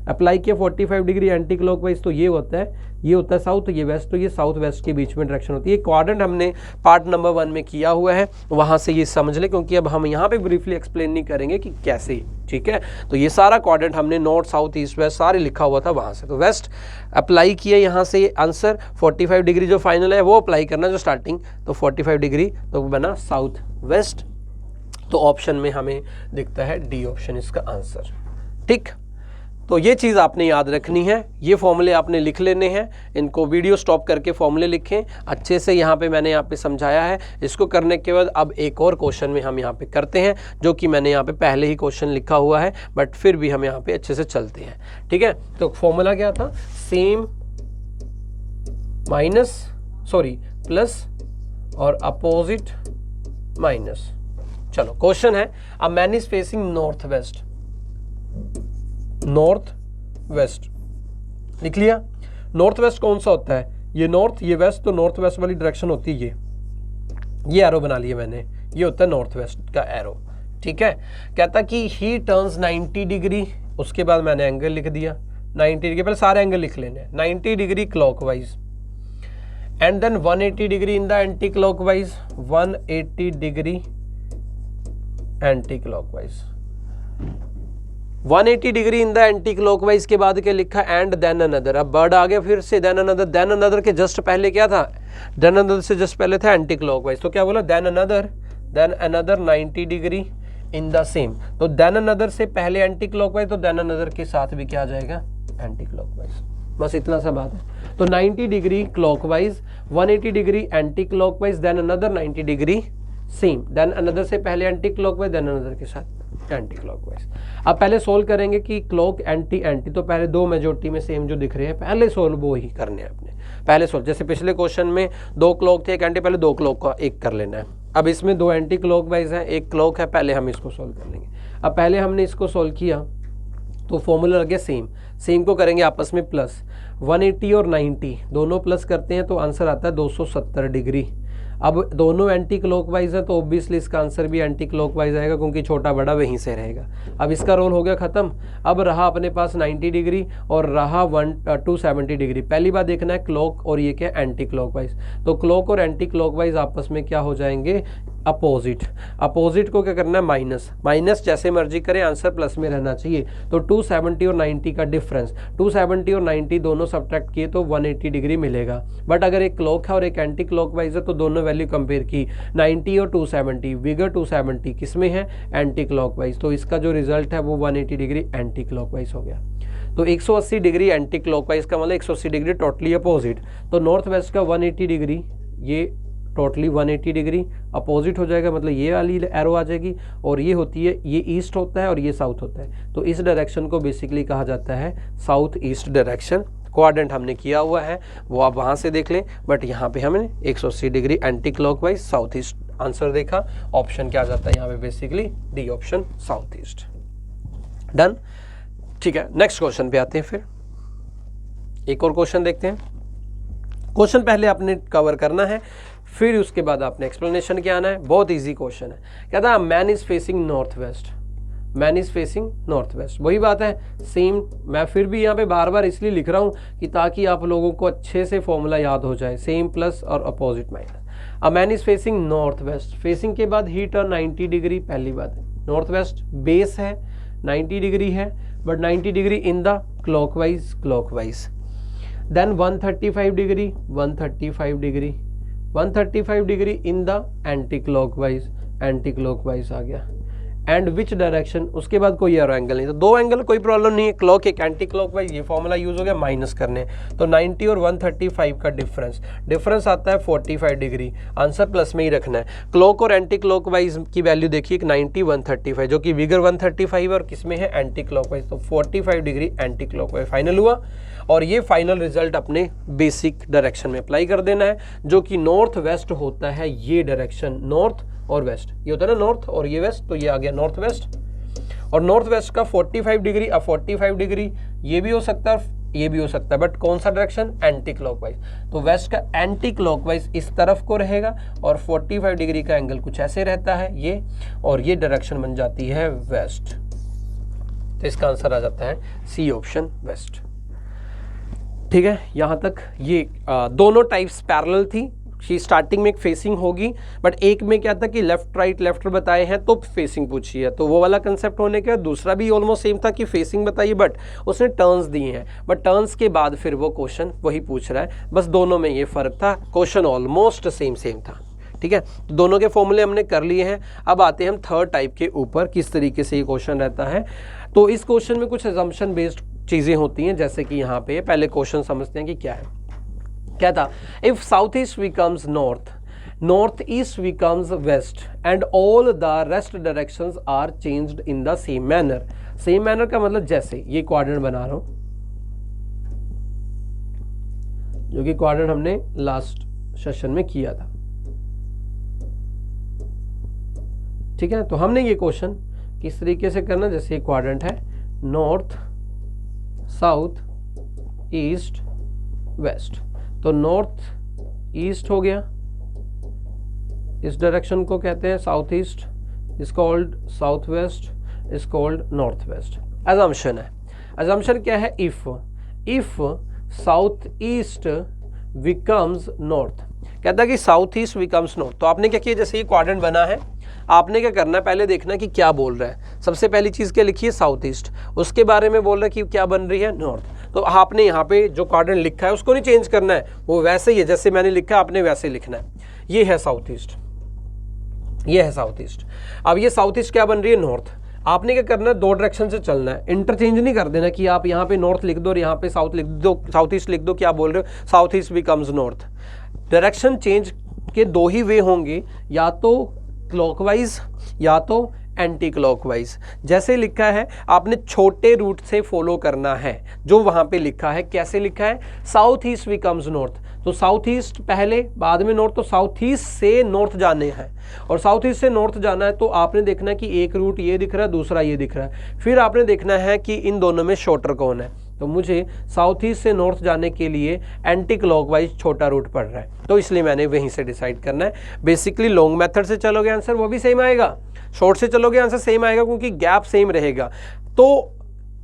S1: अप्लाई किया 45 डिग्री एंटी क्लॉकवाइज, तो ये होता है साउथ, ये वेस्ट, तो ये साउथ वेस्ट के बीच में डायरेक्शन होती है। क्वाड्रेंट हमने पार्ट नंबर 1 में किया हुआ है, वहाँ से ये समझ ले, क्योंकि अब हम यहाँ पे ब्रीफली एक्सप्लेन नहीं करेंगे कि कैसे, ठीक है। तो ये सारा क्वाड्रेंट हमने नॉर्थ साउथ ईस्ट वेस्ट सारे लिखा हुआ था वहाँ से, तो वेस्ट अप्लाई किया यहाँ से, ये आंसर 45 डिग्री जो फाइनल है वो अप्लाई करना जो स्टार्टिंग, तो 45 डिग्री तो बना साउथ वेस्ट। तो ऑप्शन में हमें दिखता है डी ऑप्शन इसका आंसर, ठीक। तो ये चीज़ आपने याद रखनी है, ये फॉर्मूले आपने लिख लेने हैं, इनको वीडियो स्टॉप करके फॉर्मूले लिखें अच्छे से, यहाँ पे मैंने यहाँ पे समझाया है। इसको करने के बाद अब एक और क्वेश्चन में हम यहाँ पे करते हैं, जो कि मैंने यहाँ पे पहले ही क्वेश्चन लिखा हुआ है, बट फिर भी हम यहाँ पे अच्छे से चलते हैं, ठीक है। तो फॉर्मूला क्या था, सेम माइनस सॉरी प्लस और अपोजिट माइनस। चलो क्वेश्चन है, a man is facing north west, north west लिख लिया। नॉर्थ वेस्ट कौन सा होता है, ये नॉर्थ ये वेस्ट, तो नॉर्थ वेस्ट वाली डायरेक्शन होती है ये एरो बना लिया मैंने, ये होता है नॉर्थ वेस्ट का एरो, ठीक है। कहता कि ही टर्न्स 90 डिग्री, उसके बाद मैंने एंगल लिख दिया 90 डिग्री, पहले सारे एंगल लिख लेने, 90 degree clockwise and then 180 degree in the anti clockwise, 180 degree anti clockwise, 180 degree in the anti clockwise के बाद क्या लिखा एंड देन अनदर। अब वर्ड आ गया फिर से देन अनदर के जस्ट पहले क्या था, देन अनदर से जस्ट पहले था एंटी क्लॉकवाइज, तो क्या बोला then another 90 degree in the same, तो देन अनदर से पहले एंटी क्लॉकवाइज, तो देन अनदर के साथ भी क्या आ जाएगा एंटी क्लॉकवाइज, बस इतना सा बात है। तो 90 degree clockwise, 180 degree anti clockwise, then another 90 degree same, then another से पहले एंटी क्लॉकवाइज, देन अनदर के साथ एंटी क्लॉकवाइज। अब पहले सोल्व करेंगे कि क्लॉक एंटी एंटी, तो पहले दो मेजोरिटी में सेम जो दिख रहे हैं पहले सोल्व वो ही करने हैं अपने, पहले सोल्व, जैसे पिछले क्वेश्चन में 2 क्लॉक थे एक एंटी, पहले 2 क्लॉक का एक कर लेना है। अब इसमें 2 एंटी क्लॉकवाइज है, एक क्लॉक है, पहले हम इसको सोल्व कर लेंगे। अब पहले हमने इसको सोल्व किया तो फॉर्मूला लग गया सेम को करेंगे आपस में प्लस, 180 और 90 दोनों प्लस करते हैं तो आंसर आता है 270 डिग्री। अब दोनों एंटी क्लॉकवाइज है तो ऑब्वियसली इसका आंसर भी एंटी क्लॉकवाइज आएगा, क्योंकि छोटा बड़ा वहीं से रहेगा। अब इसका रोल हो गया ख़त्म। अब रहा अपने पास 90 डिग्री और रहा 270 डिग्री। पहली बात देखना है क्लॉक और ये क्या एंटी क्लॉकवाइज। तो क्लॉक और एंटी क्लॉकवाइज आपस में क्या हो जाएंगे, अपोजिट। अपोजिट को क्या करना है, माइनस। माइनस जैसे मर्जी करें, आंसर प्लस में रहना चाहिए। तो 270 और 90 का डिफरेंस, 270 और 90 दोनों सब्ट्रैक्ट किए तो 180 डिग्री मिलेगा। बट अगर एक क्लॉक है और एक एंटी क्लॉकवाइज है तो दोनों वैल्यू कंपेयर की, 90 और 270, विगर 270 किस में है, एंटी क्लॉकवाइज। तो इसका जो रिजल्ट है वो 180 डिग्री एंटी क्लॉकवाइज हो गया। तो 180 डिग्री एंटी क्लॉकवाइज का मतलब 180 डिग्री टोटली अपोजिट। तो नॉर्थ वेस्ट का 180 डिग्री ये टोटली 180 डिग्री अपोजिट हो जाएगा, मतलब ये वाली एरो आ जाएगी। और ये होती है, ये ईस्ट होता है और ये साउथ होता है। तो इस डायरेक्शन को बेसिकली कहा जाता है साउथ ईस्ट डायरेक्शन। क्वाड्रेंट हमने किया हुआ है वो आप वहाँ से देख लें, बट यहाँ पे हमने 180 degree anti clockwise south east answer देखा। ऑप्शन क्या आ जाता है यहाँ पे, basically D option, south east. Done, ठीक है। नेक्स्ट क्वेश्चन पे आते हैं। फिर एक और क्वेश्चन देखते हैं। क्वेश्चन पहले आपने कवर करना है, फिर उसके बाद आपने एक्सप्लेनेशन क्या आना है। बहुत इजी क्वेश्चन है। कहता है man is facing north west, man is facing north west. वही बात है सेम, मैं फिर भी यहाँ पे बार बार इसलिए लिख रहा हूँ कि ताकि आप लोगों को अच्छे से फॉर्मूला याद हो जाए, सेम प्लस और opposite minus. A man is facing north west, facing के बाद ही टर्न 90 डिग्री। पहली बात है नॉर्थ वेस्ट बेस है, 90 डिग्री है, but 90 degree in the clockwise, clockwise. Then 135 degree, 135 degree, 135 degree in the anti clockwise, anti clockwise आ गया। And which direction, उसके बाद कोई एरो एंगल नहीं। तो दो एंगल कोई प्रॉब्लम नहीं है, क्लॉक एक एंटी क्लॉकवाइज, ये फॉर्मूला यूज हो गया माइनस करने। तो 90 और 135 का डिफरेंस, डिफरेंस आता है 45 डिग्री। आंसर प्लस में ही रखना है। क्लॉक और एंटी क्लॉकवाइज की वैल्यू देखिए 90 135, जो कि विगर 135 और किसमें है, एंटी क्लॉकवाइज। तो 45 डिग्री एंटी क्लॉकवाइज फाइनल हुआ। और ये फाइनल रिजल्ट अपने बेसिक डायरेक्शन में अप्लाई कर देना है, जो कि नॉर्थ वेस्ट होता है। ये डायरेक्शन नॉर्थ और वेस्ट, ये होता है ना नॉर्थ और ये वेस्ट, तो ये आ गया नॉर्थ वेस्ट। और नॉर्थ वेस्ट का 45 डिग्री, अब 45 डिग्री ये भी हो सकता है, ये भी हो सकता है, बट कौन सा डायरेक्शन, एंटी क्लॉकवाइज। तो वेस्ट का एंटी क्लॉकवाइज इस तरफ को रहेगा और 45 डिग्री का एंगल कुछ ऐसे रहता है ये, और ये डायरेक्शन बन जाती है वेस्ट। तो इसका आंसर आ जाता है सी ऑप्शन, वेस्ट। ठीक है, यहाँ तक ये दोनों टाइप्स पैरेलल थी कि स्टार्टिंग में एक फेसिंग होगी, बट एक में क्या था कि लेफ्ट राइट बताए हैं तो फेसिंग पूछी है, तो वो वाला कंसेप्ट होने के बाद दूसरा भी ऑलमोस्ट सेम था कि फेसिंग बताइए, बट उसने टर्न्स दिए हैं। बट टर्न्स के बाद फिर वो क्वेश्चन वही पूछ रहा है, बस दोनों में ये फ़र्क था, क्वेश्चन ऑलमोस्ट सेम था। ठीक है, तो दोनों के फॉर्मूले हमने कर लिए हैं। अब आते हैं हम थर्ड टाइप के ऊपर, किस तरीके से ये क्वेश्चन रहता है। तो इस क्वेश्चन में कुछ असम्पशन बेस्ड चीज़ें होती हैं, जैसे कि यहाँ पे पहले क्वेश्चन समझते हैं कि क्या है। क्या था, if south east becomes north, north east becomes west and all the rest directions are changed in the same manner. Same manner का मतलब जैसे ये क्वाड्रेंट बना रहा हूं, जो कि क्वाड्रेंट हमने लास्ट सेशन में किया था। ठीक है, तो हमने ये क्वेश्चन किस तरीके से करना, जैसे ये क्वाड्रेंट है नॉर्थ साउथ ईस्ट वेस्ट, तो नॉर्थ ईस्ट हो गया, इस डायरेक्शन को कहते हैं south east, is called south west, is called north west. Assumption है, अजम्पशन क्या है, if south east becomes north, कहता है कि साउथ ईस्ट बिकम्स नॉर्थ। तो आपने क्या किया, जैसे ये क्वाड्रेंट बना है, आपने क्या करना है, पहले देखना कि क्या बोल रहा है। सबसे पहली चीज़ क्या लिखी है, साउथ ईस्ट, उसके बारे में बोल रहा है कि क्या बन रही है, नॉर्थ। तो आपने यहाँ पे जो क्वाड्रेंट लिखा है उसको नहीं चेंज करना है, वो वैसे ही है जैसे मैंने लिखा है, आपने वैसे लिखना है। ये है साउथ ईस्ट, ये है साउथ ईस्ट। अब ये साउथ ईस्ट क्या बन रही है, नॉर्थ। आपने क्या करना है, दो डायरेक्शन से चलना है, इंटरचेंज नहीं कर देना कि आप यहाँ पे नॉर्थ लिख दो और यहाँ पे साउथ लिख दो, साउथ ईस्ट लिख दो। क्या बोल रहे हो, south east becomes north. Direction change के दो ही वे होंगे, या तो क्लॉकवाइज या तो एंटी क्लॉकवाइज। जैसे लिखा है आपने छोटे रूट से फॉलो करना है, जो वहां पे लिखा है। कैसे लिखा है, साउथ ईस्ट बिकम्स नॉर्थ, तो साउथ ईस्ट पहले बाद में नॉर्थ, तो साउथ ईस्ट से नॉर्थ जाने हैं, और साउथ ईस्ट से नॉर्थ जाना है तो आपने देखना है कि एक रूट ये दिख रहा है, दूसरा ये दिख रहा है। फिर आपने देखना है कि इन दोनों में शॉर्टर कौन है, तो मुझे साउथ ईस्ट से नॉर्थ जाने के लिए एंटी क्लॉकवाइज छोटा रूट पड़ रहा है, तो इसलिए मैंने वहीं से डिसाइड करना है। बेसिकली लॉन्ग मेथड से चलोगे आंसर वो भी सेम आएगा, शॉर्ट से चलोगे आंसर सेम आएगा, क्योंकि गैप सेम रहेगा। तो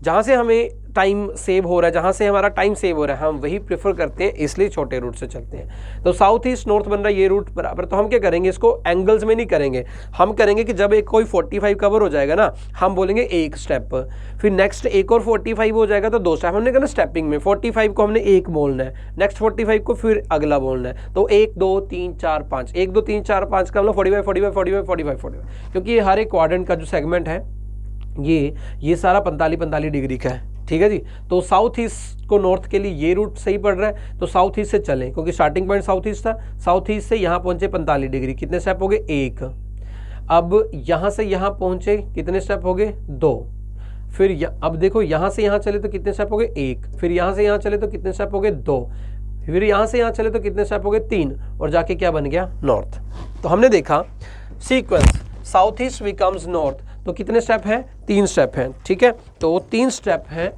S1: जहाँ से हमें टाइम सेव हो रहा है, जहाँ से हमारा टाइम सेव हो रहा है, हम वही प्रेफर करते हैं, इसलिए छोटे रूट से चलते हैं। तो साउथ ईस्ट नॉर्थ बन रहा है ये रूट बराबर, तो हम क्या करेंगे, इसको एंगल्स में नहीं करेंगे, हम करेंगे कि जब एक कोई 45 कवर हो जाएगा ना, हम बोलेंगे एक स्टेप, फिर नेक्स्ट एक और 45 हो जाएगा तो 2 स्टेप। हमने कहा ना स्टेपिंग में 45 को हमने एक बोलना है, नेक्स्ट 45 को फिर अगला बोलना है। तो 1 2 3 4 5, 1 2 3 4 5 का मतलब 45 45 45 45 45, क्योंकि ये हर एक क्वाड्रेंट का जो सेगमेंट है ये सारा 45 डिग्री का है, ठीक है जी। तो साउथ ईस्ट को नॉर्थ के लिए ये रूट सही पड़ रहा है, तो साउथ ईस्ट से चलें, क्योंकि स्टार्टिंग पॉइंट साउथ ईस्ट था, साउथ ईस्ट से यहाँ पहुँचे 45 डिग्री, कितने स्टेप हो गए 1। अब यहाँ से यहाँ पहुँचे कितने स्टेप हो गए 2। फिर अब देखो यहाँ से यहाँ चले तो कितने स्टेप हो गए 1, फिर यहाँ से यहाँ चले तो कितने स्टेप हो गए 2, फिर यहाँ से यहाँ चले तो कितने स्टेप हो गए 3, और जाके क्या बन गया नॉर्थ। तो हमने देखा sequence south east becomes north, तो कितने स्टेप हैं 3 स्टेप हैं, ठीक है। तो 3 स्टेप हैं,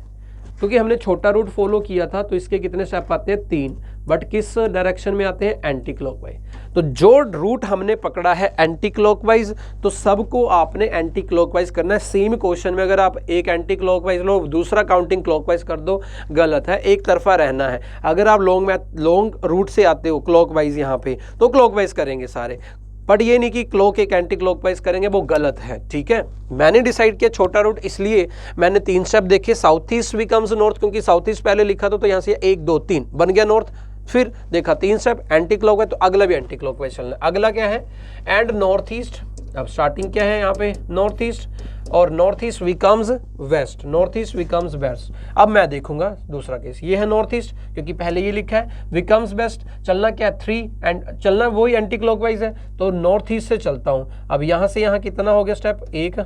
S1: क्योंकि हमने छोटा रूट फॉलो किया था तो इसके कितने स्टेप आते हैं 3, बट किस डायरेक्शन में आते हैं एंटी क्लॉकवाइज। तो जो रूट हमने पकड़ा है एंटी क्लॉकवाइज, तो सबको आपने एंटी क्लॉकवाइज करना है। सेम क्वेश्चन में अगर आप एक एंटी क्लॉकवाइज लो दूसरा काउंटिंग क्लॉकवाइज कर दो, गलत है, एक तरफा रहना है। अगर आप लॉन्ग रूट से आते हो क्लॉकवाइज यहाँ पे, तो क्लॉकवाइज करेंगे सारे, बट ये नहीं कि क्लॉक एक एंटी क्लॉकवाइज करेंगे, वो गलत है, ठीक है। मैंने डिसाइड किया छोटा रूट, इसलिए मैंने 3 स्टेप देखे। साउथ ईस्ट बिकम्स नॉर्थ, क्योंकि साउथ ईस्ट पहले लिखा था, तो यहाँ से 1 2 3 बन गया नॉर्थ। फिर देखा 3 स्टेप एंटी क्लॉकवाइज, तो अगला भी एंटी क्लॉकवाइज चलना है। अगला क्या है एंड नॉर्थ ईस्ट। अब स्टार्टिंग क्या है यहाँ पे नॉर्थ ईस्ट, और north east becomes west, north east becomes west. अब मैं देखूंगा दूसरा केस, ये है नॉर्थ ईस्ट, क्योंकि पहले ये लिखा है बिकम्स वेस्ट, चलना क्या है 3 एंड चलना वही एंटी क्लॉकवाइज है, तो नॉर्थ ईस्ट से चलता हूं। अब यहां से यहां कितना हो गया स्टेप 1,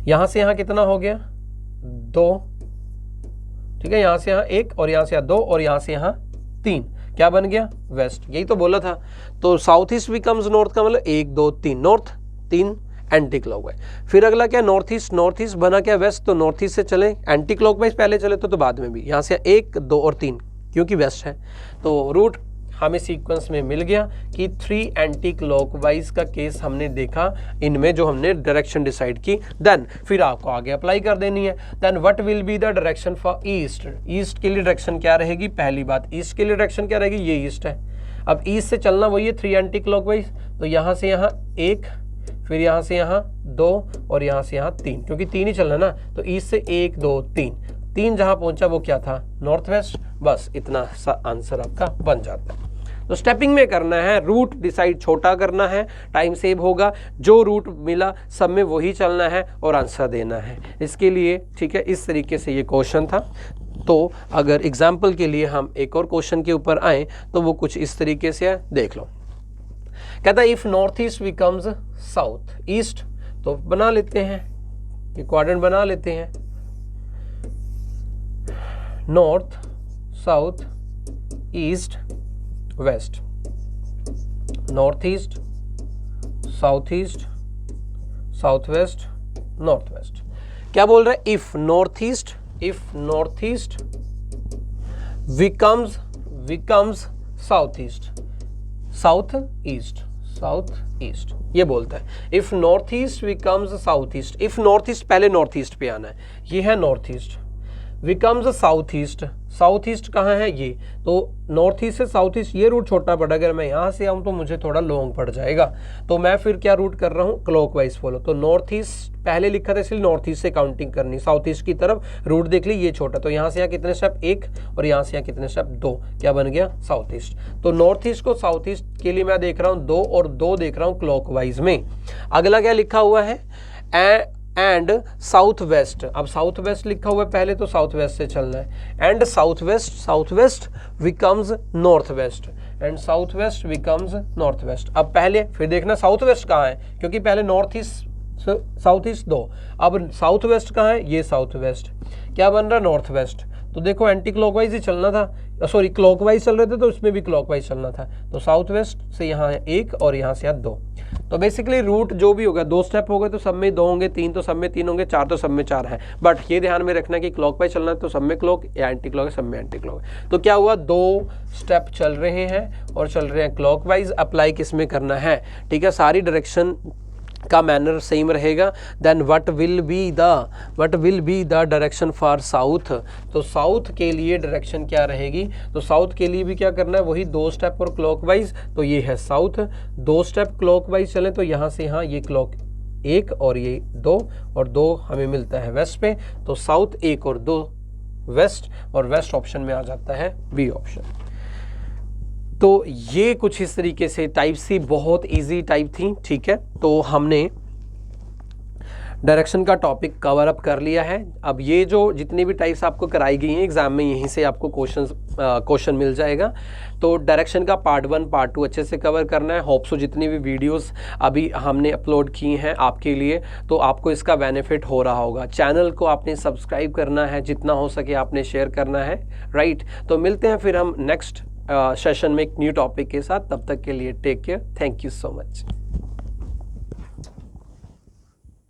S1: यहां से यहां कितना हो गया 2, ठीक है, यहां से यहां 1 और यहां से यहां 2 और यहां से यहां 3, क्या बन गया वेस्ट, यही तो बोला था। तो साउथ ईस्ट बिकम्स नॉर्थ का मतलब 1 2 3 नॉर्थ, 3 एंटी क्लॉकवाइज। फिर अगला क्या नॉर्थ ईस्ट बना क्या वेस्ट, तो नॉर्थ ईस्ट से चले, एंटी क्लॉकवाइज पहले चले तो बाद में भी, यहाँ से 1 2 और 3 क्योंकि वेस्ट है। तो रूट हमें सीक्वेंस में मिल गया कि 3 एंटी क्लॉकवाइज का केस हमने देखा, इनमें जो हमने डायरेक्शन डिसाइड की। देन फिर आपको आगे अप्लाई कर देनी है। Then what will be the direction for east, east के लिए डायरेक्शन क्या रहेगी, पहली बात ईस्ट के लिए डायरेक्शन क्या रहेगी, ये ईस्ट है। अब ईस्ट से चलना वही है 3 एंटी क्लॉकवाइज, तो यहाँ से यहाँ 1, फिर यहाँ से यहाँ 2 और यहाँ से यहाँ 3, क्योंकि 3 ही चलना ना, तो ईस्ट से 1 2 3 जहाँ पहुँचा वो क्या था नॉर्थ वेस्ट। बस इतना सा आंसर आपका बन जाता है। तो स्टेपिंग में करना है, रूट डिसाइड छोटा करना है, टाइम सेव होगा, जो रूट मिला सब में वही चलना है और आंसर देना है इसके लिए, ठीक है। इस तरीके से ये क्वेश्चन था। तो अगर एग्जाम्पल के लिए हम एक और क्वेश्चन के ऊपर आए तो वो कुछ इस तरीके से है, देख लो। कहता है if north east becomes south east, तो बना लेते हैं, ये क्वाड्रेंट बना लेते हैं, north south east west, north east south east south west north west. क्या बोल रहा है if north east becomes south east, ये बोलता है if north east becomes south east. If north east, पहले नॉर्थ ईस्ट पे आना है, ये है north east, becomes south east कहाँ है ये, तो नॉर्थ ईस्ट से साउथ ईस्ट ये रूट छोटा पड़ा, अगर मैं यहाँ से आऊँ तो मुझे थोड़ा लॉन्ग पड़ जाएगा, तो मैं फिर क्या रूट कर रहा हूँ क्लॉकवाइज फॉलो। तो नॉर्थ ईस्ट पहले लिखा था इसलिए नॉर्थ ईस्ट से काउंटिंग करनी, साउथ ईस्ट की तरफ रूट देख ली ये छोटा, तो यहाँ से यहाँ कितने स्टेप 1 और यहाँ से यहाँ कितने स्टेप 2, क्या बन गया साउथ ईस्ट। तो नॉर्थ ईस्ट को साउथ ईस्ट के लिए मैं देख रहा हूँ 2 और 2 देख रहा हूँ क्लॉकवाइज में। अगला क्या लिखा हुआ है एंड साउथ वेस्ट, अब साउथ वेस्ट लिखा हुआ है पहले, तो साउथ वेस्ट से चलना है। And south west becomes north west, and south west becomes north west. अब पहले फिर देखना साउथ वेस्ट कहाँ है, क्योंकि पहले नॉर्थ ईस्ट साउथ ईस्ट 2, अब साउथ वेस्ट कहाँ है, ये साउथ वेस्ट, क्या बन रहा है नॉर्थ वेस्ट, तो देखो एंटी क्लॉकवाइज ही चलना था, सॉरी क्लॉकवाइज चल रहे थे तो इसमें भी क्लॉकवाइज चलना था। तो साउथ वेस्ट से यहाँ 1 और यहाँ से 2। तो बेसिकली रूट जो भी होगा 2 स्टेप हो गए तो सब में 2 होंगे, 3 तो सब में 3 होंगे, 4 तो सब में 4 हैं। बट ये ध्यान में रखना कि क्लॉकवाइज चलना है तो सब में क्लॉक, या एंटी क्लॉक है सब में एंटी क्लॉक। तो क्या हुआ, 2 स्टेप चल रहे हैं और चल रहे हैं क्लॉकवाइज। अप्लाई किस में करना है, ठीक है, सारी डायरेक्शन का मैनर सेम रहेगा। Then what will be the direction for south. तो साउथ के लिए डायरेक्शन क्या रहेगी, तो साउथ के लिए भी क्या करना है, वही 2 स्टेप और क्लॉकवाइज। तो ये है साउथ, 2 स्टेप क्लॉकवाइज चलें तो यहाँ से यहाँ ये क्लॉक 1 और ये 2 और 2 हमें मिलता है वेस्ट पे। तो साउथ 1 और 2 वेस्ट, और वेस्ट ऑप्शन में आ जाता है बी ऑप्शन। तो ये कुछ इस तरीके से टाइप्स थी, बहुत इजी टाइप थी, ठीक है। तो हमने डायरेक्शन का टॉपिक कवर अप कर लिया है। अब ये जो जितनी भी टाइप्स आपको कराई गई हैं एग्जाम में, यहीं से आपको क्वेश्चन मिल जाएगा। तो डायरेक्शन का पार्ट 1 पार्ट 2 अच्छे से कवर करना है। होप सो जितनी भी वीडियोस अभी हमने अपलोड की हैं आपके लिए, तो आपको इसका बेनिफिट हो रहा होगा। चैनल को आपने सब्सक्राइब करना है, जितना हो सके आपने शेयर करना है, राइट। तो मिलते हैं फिर हम नेक्स्ट सेशन में एक न्यू टॉपिक के साथ। तब तक के लिए take care, thank you so much.